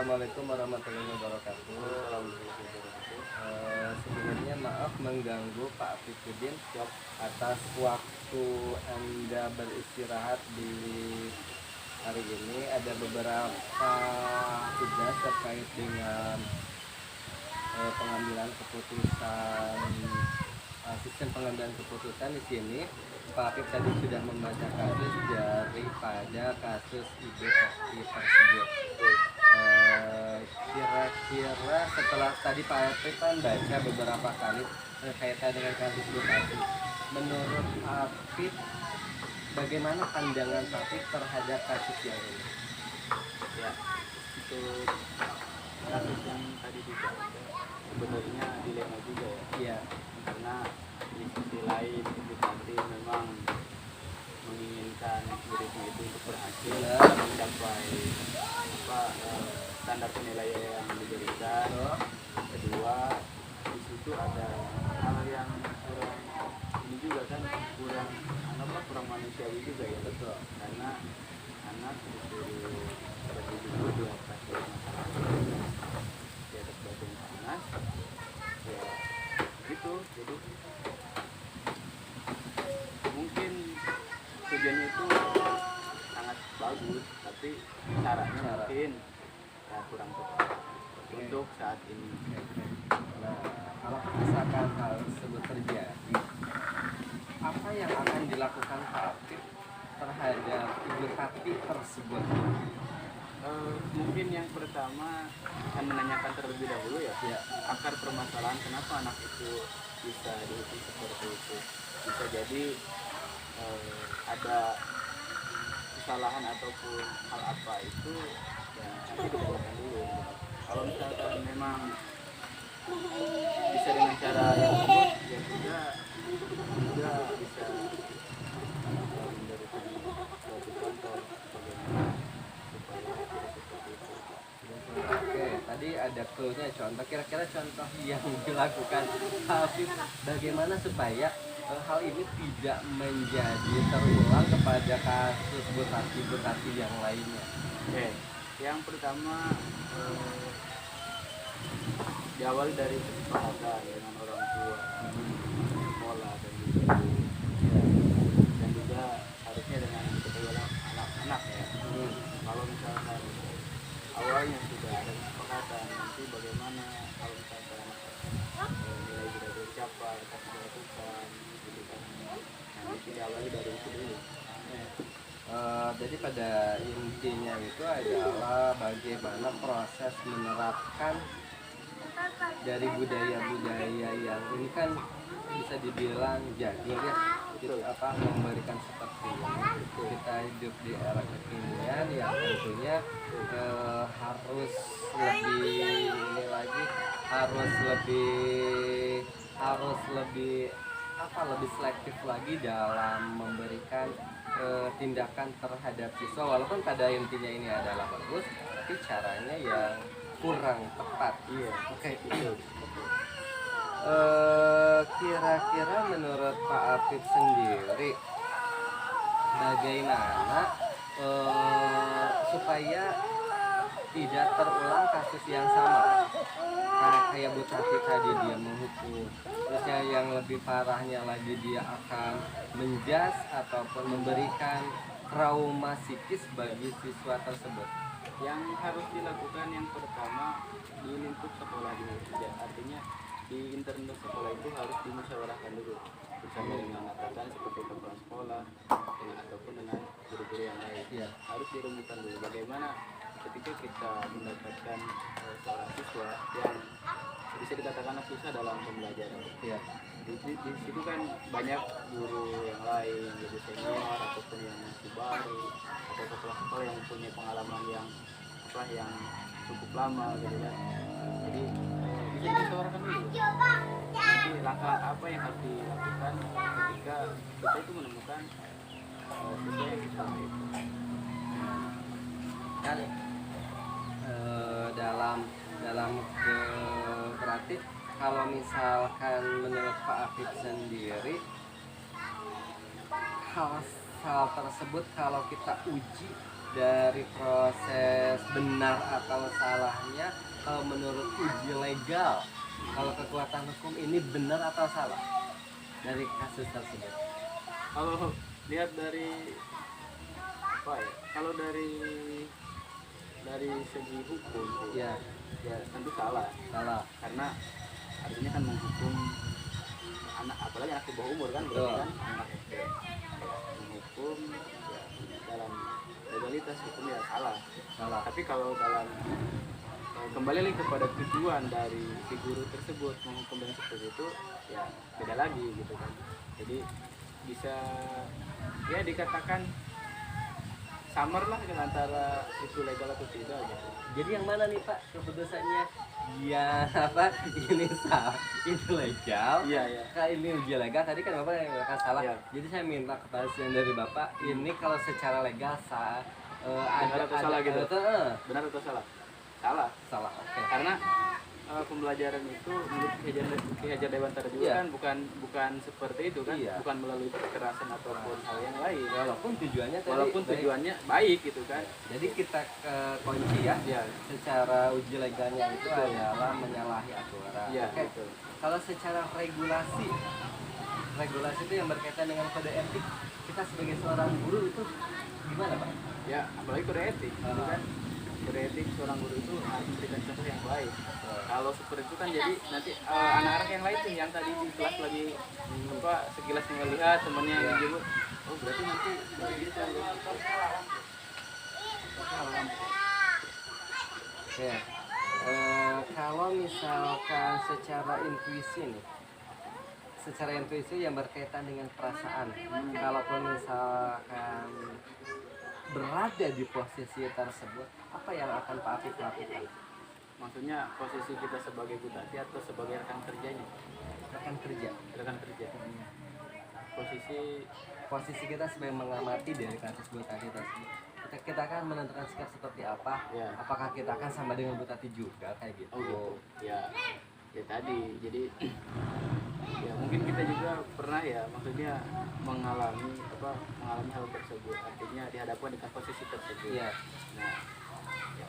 Assalamualaikum warahmatullahi wabarakatuh. Sebelumnya maaf mengganggu Pak Fikudin atas waktu Anda beristirahat di hari ini. Ada beberapa tugas terkait dengan pengambilan keputusan, sistem pengambilan keputusan di sini. Pak Afif tadi sudah membaca kasus daripada kasus IB tersebut. Kira-kira setelah tadi Pak Afif kan baca beberapa kali berkaitan dengan kasus Bupati, menurut Pak Afif bagaimana pandangan Pak Afif terhadap kasus yang ini? Ya, untuk kasus yang tadi juga sebenarnya dilema juga ya. Iya. Karena di sisi lain Bupati memang menginginkan muridnya itu untuk berhasil mencapai standar penilaian yang diberikan. Kedua, di situ ada hal yang kurang ini juga kan kurang manusiawi juga ya. Betul. Karena anak disuruh berhidup di atas masyarakat, di atas batu yang panas ya gitu. Jadi mungkin tujuannya itu sangat bagus, tapi caranya mungkin ya kurang tepat untuk saat ini. Nah, kalau misalkan hal tersebut terjadi, apa yang akan dilakukan Pak Afif terhadap Ibu Tati tersebut? Mungkin yang pertama akan menanyakan terlebih dahulu ya, akar permasalahan kenapa anak itu bisa dihukum seperti itu. Bisa jadi ada kesalahan ataupun hal apa itu ya nanti ditanyakan dulu. Kalau misalkan memang bisa dengan cara yang bagus ya juga bisa memberikan suatu contoh bagaimana supaya tidak seperti itu. Oke, tadi ada clue-nya, contoh. Kira-kira contoh yang dilakukan Pak Afif bagaimana supaya hal ini tidak menjadi terulang kepada kasus Bupati yang lainnya? Oke, yang pertama diawali dari kesepakatan dengan orang tua, sekolah dan juga harusnya dengan kedua anak-anak ya. Kalau misalkan awalnya sudah ada kesepakatan, nanti bagaimana kalau misalkan nilai tidak tercapai, tapi dilakukan gitu kan. Nanti diawali dari itu dulu. Jadi pada intinya itu adalah bagaimana proses menerapkan dari budaya-budaya yang ini kan bisa dibilang jadul ya, memberikan seperti ini. Kita hidup di era kekinian yang tentunya harus lebih selektif lagi dalam memberikan tindakan terhadap siswa, walaupun pada intinya ini adalah bagus, tapi caranya yang kurang tepat. Iya. Oke. Kira-kira menurut Pak Afif sendiri bagaimana supaya tidak terulang kasus yang sama kayak Bu Tati tadi, dia menghukum, terusnya yang lebih parahnya lagi dia akan menjas ataupun memberikan trauma psikis bagi siswa tersebut? Yang harus dilakukan yang pertama di lingkup sekolah dulu, artinya di internal sekolah itu harus dimusyawarahkan dulu bersama dengan atasan seperti kepala sekolah ataupun dengan guru-guru yang lain. Harus dirumuskan dulu bagaimana ketika kita mendapatkan seorang siswa yang bisa dikatakan susah dalam pembelajaran. Di situ kan banyak guru yang lain, guru senior ataupun yang masih baru atau sekolah-sekolah yang punya pengalaman yang cukup lama gitu kan. Jadi bisa dimusyawarahkan dulu. Jadi langkah apa yang harus dilakukan ketika kita itu menemukan siswa yang seperti itu. Kan dalam berarti kalau misalkan menurut Pak Afif sendiri hal tersebut kalau kita uji dari proses benar atau salahnya, kalau menurut uji legal, kalau kekuatan hukum ini benar atau salah dari kasus tersebut? Kalau lihat dari apa ya, kalau dari segi hukum Ya, ya tentu salah, salah. karena artinya kan menghukum anak, apalagi anak di bawah umur kan, berarti Betul. kan anak SD menghukum ya, dalam legalitas hukum ya salah. Salah. Tapi kalau dalam kembali lagi kepada tujuan dari si guru tersebut menghukum dan seperti itu ya beda lagi gitu kan. Jadi bisa ya dikatakan samar lah dengan antara itu legal atau tidak gitu. Jadi yang mana nih Pak keputusannya? Ya apa ini salah, ini legal. Iya ya. Kak ini uji legal tadi kan Bapak yang mengatakan salah. Iya. Jadi saya minta kepastian dari Bapak ini kalau secara legal Benar atau salah gitu? Benar atau salah? Salah. Salah. Oke. Karena pembelajaran itu menurut Ki Hajar Dewantara juga Iya. kan bukan seperti itu kan, Iya. bukan melalui kekerasan ataupun hal yang lain. Walaupun tujuannya tadi Walaupun baik. tujuannya baik gitu kan. Jadi kita ke kunci ya. Ya, Secara uji legalnya itu adalah menyalahi aturan. iya Oke. gitu. Kalau secara regulasi itu yang berkaitan dengan kode etik, kita sebagai seorang guru itu gimana Pak? Ya, apalagi kode etik gitu kan. Kode etik seorang guru itu harus memberikan contoh yang baik. Kalau seperti itu kan jadi nanti anak-anak yang lain tuh yang tadi di kelas lagi apa sekilas melihat temannya yang jemput, oh berarti nanti bisa ya. Oke. Kalau misalkan secara intuisi nih, secara intuisi yang berkaitan dengan perasaan, kalaupun misalkan berada di posisi tersebut, apa yang akan Pak Afif lakukan? Maksudnya posisi kita sebagai butati atau sebagai rekan kerjanya? Rekan kerja. Rekan kerja. Posisi kita sebagai mengamati dari kasus Bu Tati tersebut, kita akan menentukan sikap seperti apa. Ya. Apakah kita akan sama dengan Bu Tati juga kayak gitu? Oh gitu. Ya tadi. Jadi ya mungkin kita juga pernah ya, maksudnya mengalami hal tersebut. Artinya dihadapkan dengan posisi tersebut. Iya. Nah, ya,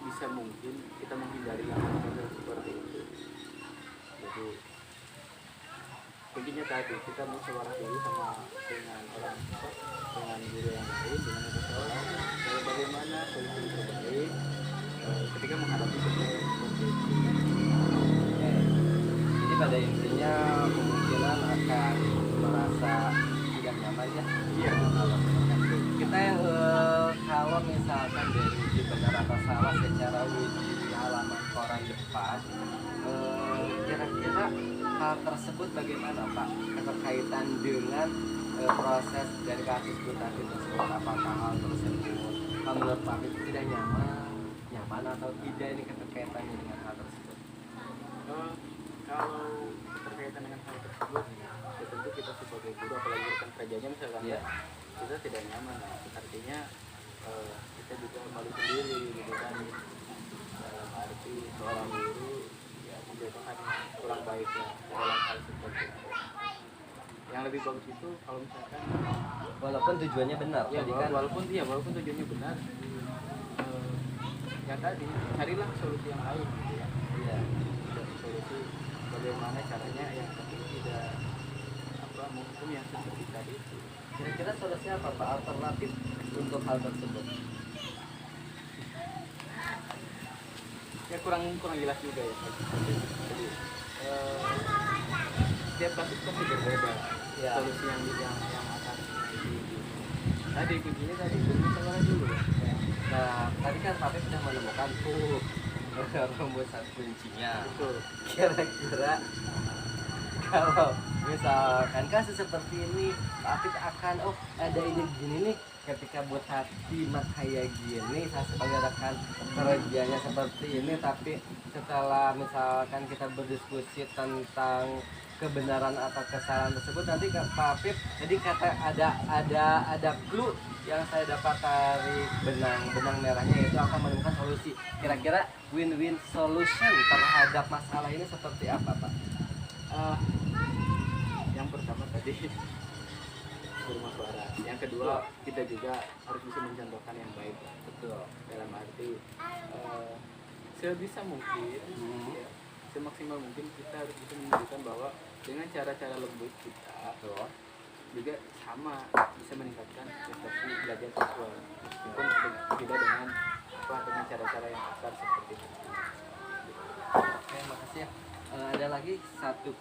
bisa mungkin kita menghindari hal seperti itu. Jadi kuncinya tadi kita musyawarah dulu dengan guru yang lain, dengan seseorang, lalu bagaimana solusi terbaik ketika menghadapi seperti itu. Jadi pada intinya kemungkinan akan merasa tidak nyaman ya. Iya. Kita yang kalau misalkan dari uji benar atau salah secara uji di halaman koran depan, kira-kira hal tersebut bagaimana Pak berkaitan dengan proses dari kasus Bu Tati tersebut? Apakah hal tersebut menurut Pak itu tidak nyaman atau tidak, ini keterkaitannya dengan hal tersebut? Kalau berkaitan dengan hal tersebut, ya tentu kita sebagai guru, apalagi rekan kerjanya misalkan, Iya. kita tidak nyaman. Artinya kita juga malu sendiri gitu kan, dalam arti seorang guru ya menjatuhkan kurang baiknya dalam hal seperti itu. Yang lebih bagus itu kalau misalkan Walaupun tujuannya benar, ya tadi kan walaupun tujuannya benar, yang tadi carilah solusi yang lain gitu ya. iya. Solusi bagaimana caranya yang tadi tidak menghukum yang seperti tadi itu. Kira-kira solusi apa Pak alternatif untuk hal tersebut? Ya kurang jelas juga ya. Jadi setiap kasus pasti berbeda. Ya. Solusi yang akan tadi kuncinya tadi musyawarah dulu. Nah, tadi kan Pak Afif sudah menemukan tuh rumusan kuncinya. Betul. Kira-kira kalau misalkan kasus seperti ini, Pak Afif akan ada ini gini nih, ketika buat hati mah kayak gini, saya sebagai rekan kerjanya seperti ini, tapi setelah misalkan kita berdiskusi tentang kebenaran atau kesalahan tersebut, nanti Pak Afif jadi kata ada clue yang saya dapat dari benang merahnya, yaitu akan menemukan solusi. Kira-kira win-win solution terhadap masalah ini seperti apa Pak? Yang pertama tadi bermusyawarah. Yang kedua, kita juga harus bisa mencontohkan yang baik. Betul. Dalam arti sebisa mungkin, ya, semaksimal mungkin kita harus bisa menunjukkan bahwa dengan cara-cara lembut kita Betul. juga sama bisa meningkatkan prestasi belajar siswa, meskipun tidak dengan dengan cara-cara yang kasar seperti itu. Oke, makasih ya. Ada lagi satu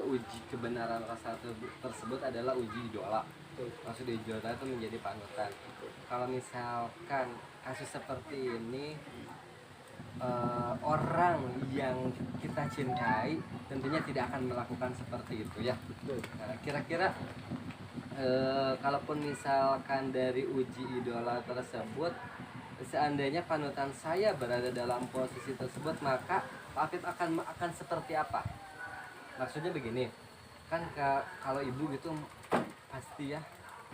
uji kebenaran rasa tersebut adalah uji idola. Maksud idola itu menjadi panutan. Kalau misalkan kasus seperti ini, orang yang kita cintai tentunya tidak akan melakukan seperti itu ya. Nah, kira-kira kalaupun misalkan dari uji idola tersebut, seandainya panutan saya berada dalam posisi tersebut, maka Pak Afif akan seperti apa? Maksudnya begini, kan kalau ibu gitu pasti ya,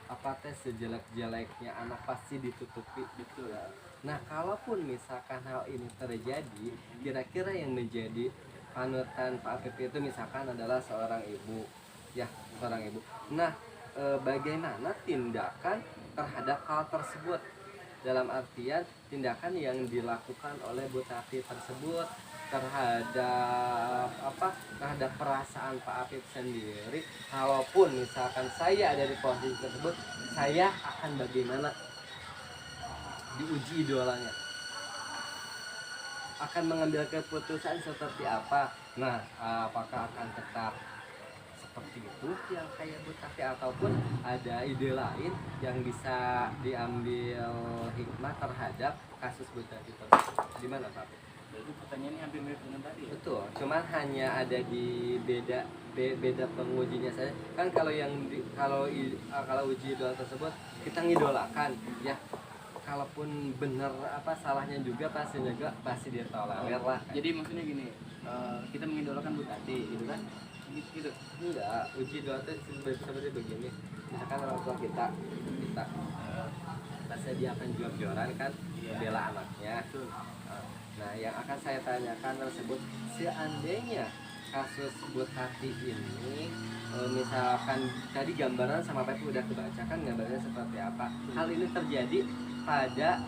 apa teh sejelek-jeleknya anak pasti ditutupi gitu ya. Nah, kalaupun misalkan hal ini terjadi, kira-kira yang menjadi panutan Pak Afif itu misalkan adalah seorang ibu, ya seorang ibu. Nah, bagaimana tindakan terhadap hal tersebut? Dalam artian tindakan yang dilakukan oleh Bu Tati tersebut terhadap terhadap perasaan Pak Afif sendiri. Kalaupun misalkan saya ada di posisi tersebut, saya akan bagaimana diuji idolanya, akan mengambil keputusan seperti apa. Nah, apakah akan tetap seperti itu yang kayak Bu Tati, ataupun ada ide lain yang bisa diambil hikmah terhadap kasus Bu Tati tersebut? Gimana Pak? Jadi pertanyaannya hampir mirip dengan tadi ya? Betul, cuman hanya ada di beda pengujinya saja. Kan kalau kalau uji idola tersebut kita ngidolakan ya. Kalaupun benar salahnya juga pasti dia tolerir lah. Jadi maksudnya gini, kita mengidolakan Bu Tati gitu kan? Gitu. Enggak, uji idola itu seperti begini. Misalkan orang tua kita pasti dia akan jor-joran kan, bela anaknya. Nah, yang akan saya tanyakan tersebut, seandainya kasus Bu Tati ini, misalkan tadi gambaran sama Pak udah kebaca kan gambarnya seperti apa. Hal ini terjadi pada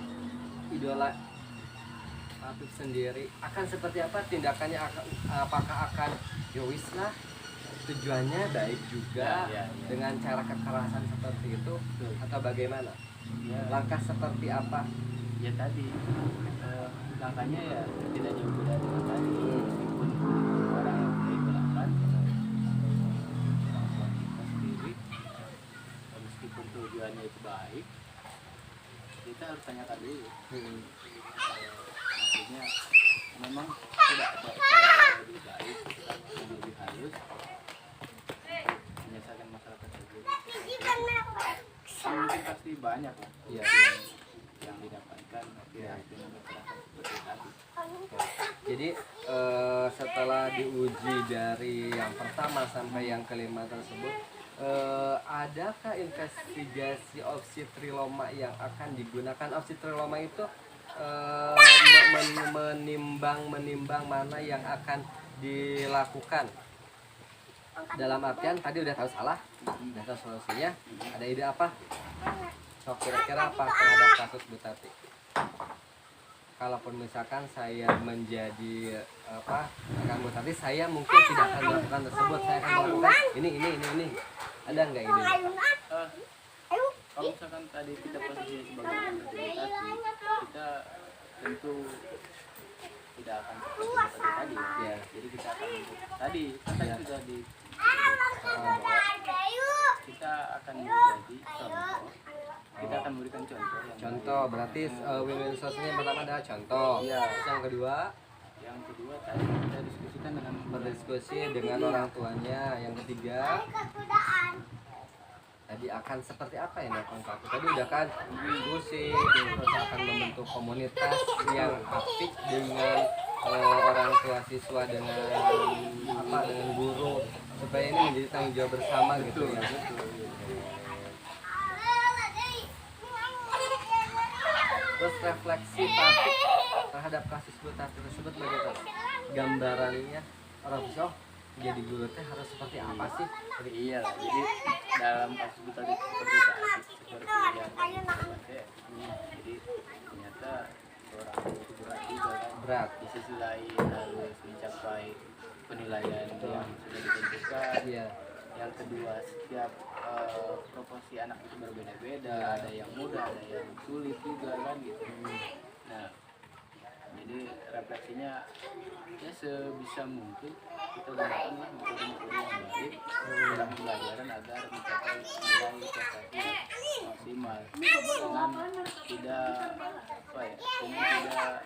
idola Pak Afif sendiri, akan seperti apa tindakannya? Apakah akan yowis lah, tujuannya baik juga dengan cara kekerasan seperti itu, atau bagaimana? Langkah seperti apa? Ya tadi langkahnya ya tidak jauh beda dengan tadi, meskipun orang yang mengidolakan kita sendiri, meskipun tujuannya itu baik, kita harus tanyakan dulu. Maksudnya memang tidak ada cara yang lebih baik, yang lebih halus menyelesaikan masalah tersebut. Mungkin pasti banyak lah Ya. yang didapatkan dengan kekerasan seperti tadi. Jadi setelah diuji dari yang pertama sampai yang kelima tersebut, adakah investigasi opsi triloma yang akan digunakan? Opsi triloma itu menimbang mana yang akan dilakukan. Dalam artian tadi udah tahu salah, udah tahu solusinya, ada ide apa? So, kira-kira apa terhadap kasus Bu Tati? Kalaupun misalkan saya menjadi rekan Bu Tati, saya mungkin tidak akan melakukan tersebut, saya akan melakukan ini. Ada nggak ide? Kalau misalkan tadi kita posisi sebagai rekan Bu Tati, kita tentu tidak akan seperti tadi. Ya. Jadi kita akan tadi sudah di kita akan menjadi contoh. Kita akan memberikan contoh. Contoh berarti win-win solusinya yang pertama adalah contoh. Iya. Terus yang kedua Tadi kita diskusikan dengan berdiskusi dengan orang tuanya. Yang ketiga tadi akan seperti apa yang dilakukan Pak Afif? Tadi udah kan diskusi, terus akan membentuk komunitas yang apik dengan orang tua siswa, dengan guru, supaya ini menjadi tanggung jawab bersama gitu ya. Terus refleksi Pak Afif terhadap kasus Bu Tati tersebut bagaimana? Gambarannya orang bisa, jadi guru teh harus seperti apa sih? Iya lah, jadi dalam kasus Bu tadi seperti yang tadi saya, jadi ternyata seorang guru itu berat juga kan. Berat. Di sisi lain harus mencapai penilaian yang sudah ditentukan. Iya. Yang kedua, setiap proporsi anak itu berbeda-beda, ada yang mudah, ada yang sulit juga kan gitu. Nah, jadi refleksinya ya sebisa mungkin kita gunakanlah metode-metode yang baik dalam pembelajaran agar mencapai nilai prestasi maksimal dengan tidak apa ya, dengan tidak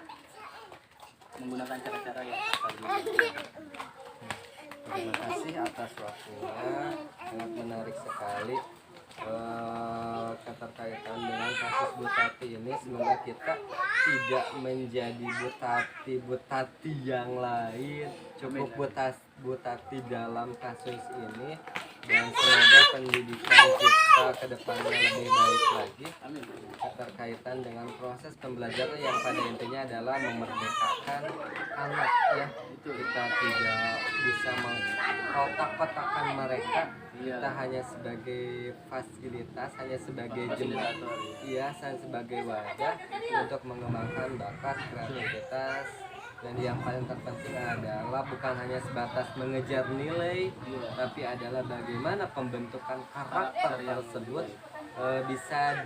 menggunakan cara-cara yang kasar juga. Terima kasih atas waktunya, sangat menarik sekali keterkaitan dengan kasus Bu Tati ini. Semoga kita tidak menjadi Bu Tati yang lain, cukup Bu Tati dalam kasus ini, dan semoga pendidikan kita ke depannya lebih baik lagi. Amin. Keterkaitan dengan proses pembelajaran yang pada intinya adalah memerdekakan anak ya. Kita tidak bisa mengkotak-kotakan mereka. Kita hanya sebagai fasilitas, hanya sebagai Fasilitator, iya, sebagai wadah untuk mengembangkan bakat, kreativitas, dan yang paling terpenting adalah bukan hanya sebatas mengejar nilai, tapi adalah bagaimana pembentukan karakter tersebut bisa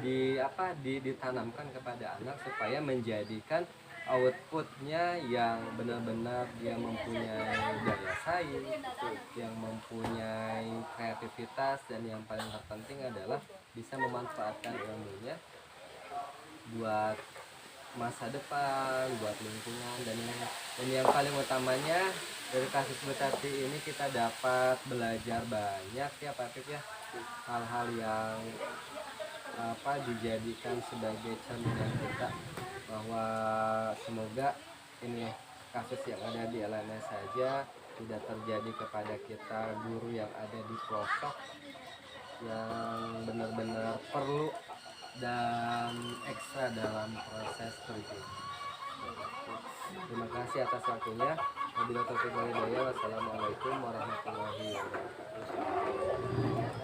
ditanamkan kepada anak supaya menjadikan outputnya yang benar-benar dia mempunyai daya saing, yang mempunyai kreativitas, dan yang paling terpenting adalah bisa memanfaatkan ilmunya buat masa depan, buat lingkungan, dan yang paling utamanya dari kasus Bu Tati ini kita dapat belajar banyak ya Pak Pip ya, hal-hal yang dijadikan sebagai cerminan kita, bahwa semoga ini kasus yang ada di LNS saja tidak terjadi kepada kita guru yang ada di pelosok yang benar-benar perlu dan ekstra dalam proses kerja. Terima kasih atas waktunya. Wabillahi taufiq wal hidayah. Wassalamualaikum warahmatullahi wabarakatuh.